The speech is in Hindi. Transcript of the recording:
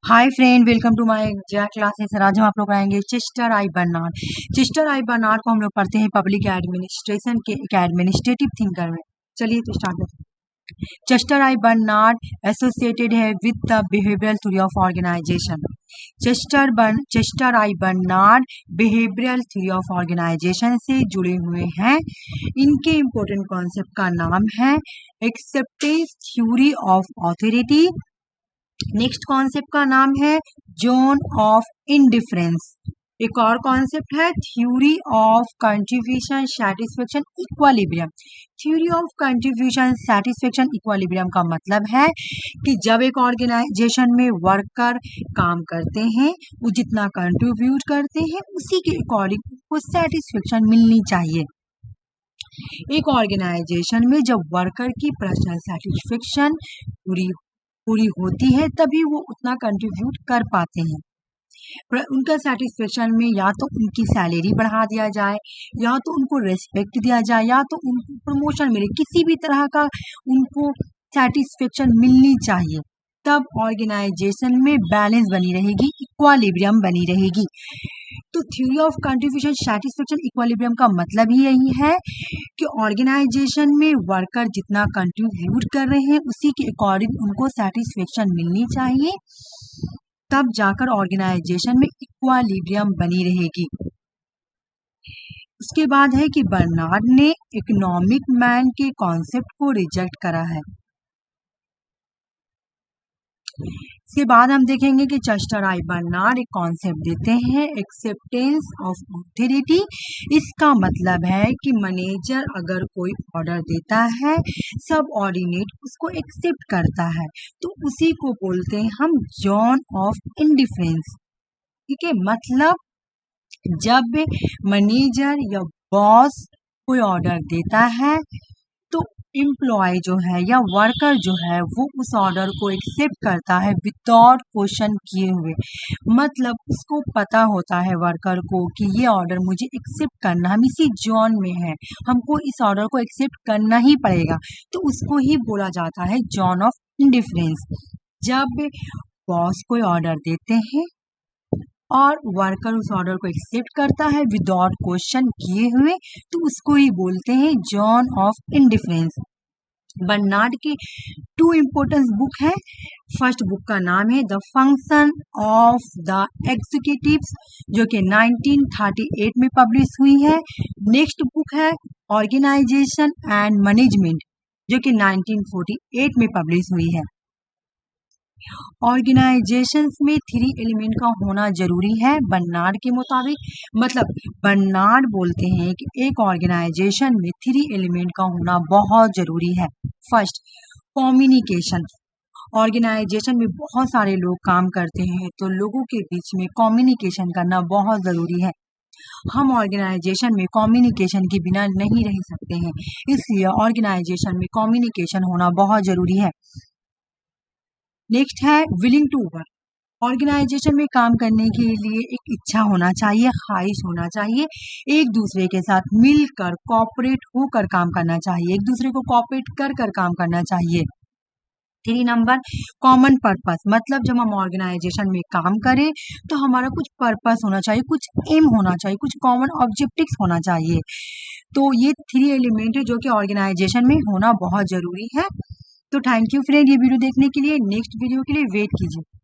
Hi friend, welcome to my Jaya classes. आज हम आप लोग आएंगे Chester I Barnard. Chester I Barnard को हम लोग पढ़ते हैं पब्लिक एडमिनिस्ट्रेशन के एक एडमिनिस्ट्रेटिव थिंकर में। चलिए तो स्टार्ट करते हैं। चेस्टर आई बर्नार्ड एसोसिएटेड है with the behavioural theory of organisation. Chester I Barnard behavioural theory of organisation से जुड़े हुए हैं। इनके इम्पोर्टेंट कॉन्सेप्ट का नाम है acceptance theory of authority. Next concept का नाम है जोन ऑफ इंडिफरेंस। एक और कॉन्सेप्ट है theory of contribution satisfaction equilibrium. Theory of contribution satisfaction equilibrium का मतलब है कि जब एक ऑर्गेनाइजेशन में वर्कर काम करते हैं, वो जितना कंट्रीब्यूट करते हैं उसी के अकॉर्डिंग उनको सेटिस्फेक्शन मिलनी चाहिए। एक ऑर्गेनाइजेशन में जब वर्कर की पर्सनल सेटिस्फेक्शन पूरी होती है तभी वो उतना कंट्रीब्यूट कर पाते हैं। उनका सेटिस्फेक्शन में या तो उनकी सैलरी बढ़ा दिया जाए, या तो उनको रेस्पेक्ट दिया जाए, या तो उनको प्रमोशन मिले, किसी भी तरह का उनको सेटिस्फेक्शन मिलनी चाहिए। तब ऑर्गेनाइजेशन में बैलेंस बनी रहेगी, इक्विलिब्रियम बनी रहेगी। तो theory of contribution satisfaction equilibrium का मतलब ही यही है कि ऑर्गेनाइजेशन में वर्कर जितना कंट्रीब्यूट कर रहे हैं उसी के अकॉर्डिंग उनको सेटिस्फेक्शन मिलनी चाहिए, तब जाकर ऑर्गेनाइजेशन में इक्विलिब्रियम बनी रहेगी। उसके बाद है कि बर्नार्ड ने इकोनॉमिक मैन के कॉन्सेप्ट को रिजेक्ट करा है। इसके बाद हम देखेंगे कि चेस्टर आई बर्नार्ड एक कॉन्सेप्ट देते हैं एक्सेप्टेंस ऑफ ऑथोरिटी। इसका मतलब है कि मैनेजर अगर कोई ऑर्डर देता है, सब ऑर्डिनेट उसको एक्सेप्ट करता है, तो उसी को बोलते हैं हम जोन ऑफ इंडिफरेंस। ठीक है, मतलब जब मैनेजर या बॉस कोई ऑर्डर देता है तो एम्प्लॉय जो है या वर्कर जो है वो उस ऑर्डर को एक्सेप्ट करता है विदाउट क्वेश्चन किए हुए। मतलब उसको पता होता है वर्कर को कि ये ऑर्डर मुझे एक्सेप्ट करना, हम इसी जोन में है, हमको इस ऑर्डर को एक्सेप्ट करना ही पड़ेगा, तो उसको ही बोला जाता है जोन ऑफ इंडिफरेंस। जब बॉस कोई ऑर्डर देते हैं और वर्कर उस ऑर्डर को एक्सेप्ट करता है विदाउट क्वेश्चन किए हुए, तो उसको ही बोलते हैं जोन ऑफ इंडिफरेंस। बर्नार्ड की 2 इम्पोर्टेंट बुक है। फर्स्ट बुक का नाम है the function of the executives, जो कि 1938 में पब्लिश हुई है। नेक्स्ट बुक है ऑर्गेनाइजेशन एंड मैनेजमेंट, जो कि 1948 में पब्लिश हुई है। ऑर्गेनाइजेशंस में 3 एलिमेंट का होना जरूरी है बर्नार्ड के मुताबिक। मतलब बर्नार्ड बोलते हैं कि एक ऑर्गेनाइजेशन में 3 एलिमेंट का होना बहुत जरूरी है। First, communication. ऑर्गेनाइजेशन में बहुत सारे लोग काम करते हैं, तो लोगों के बीच में कम्युनिकेशन करना बहुत जरूरी है। हम ऑर्गेनाइजेशन में कम्युनिकेशन के बिना नहीं रह सकते हैं, इसलिए ऑर्गेनाइजेशन में कम्युनिकेशन होना बहुत जरूरी है। नेक्स्ट है विलिंग टू वर्क। ऑर्गेनाइजेशन में काम करने के लिए एक इच्छा होना चाहिए, ख्वाहिश होना चाहिए, एक दूसरे के साथ मिलकर कोऑपरेट होकर काम करना चाहिए, एक दूसरे को कोऑपरेट कर काम करना चाहिए। 3 नंबर, कॉमन पर्पस। मतलब जब हम ऑर्गेनाइजेशन में काम करें तो हमारा कुछ पर्पस होना चाहिए, कुछ एम होना चाहिए, कुछ कॉमन ऑब्जेक्टिव्स होना चाहिए। तो ये 3 एलिमेंट है जो कि ऑर्गेनाइजेशन में होना बहुत जरूरी है। तो थैंक यू फ्रेंड, ये वीडियो देखने के लिए। नेक्स्ट वीडियो के लिए वेट कीजिए।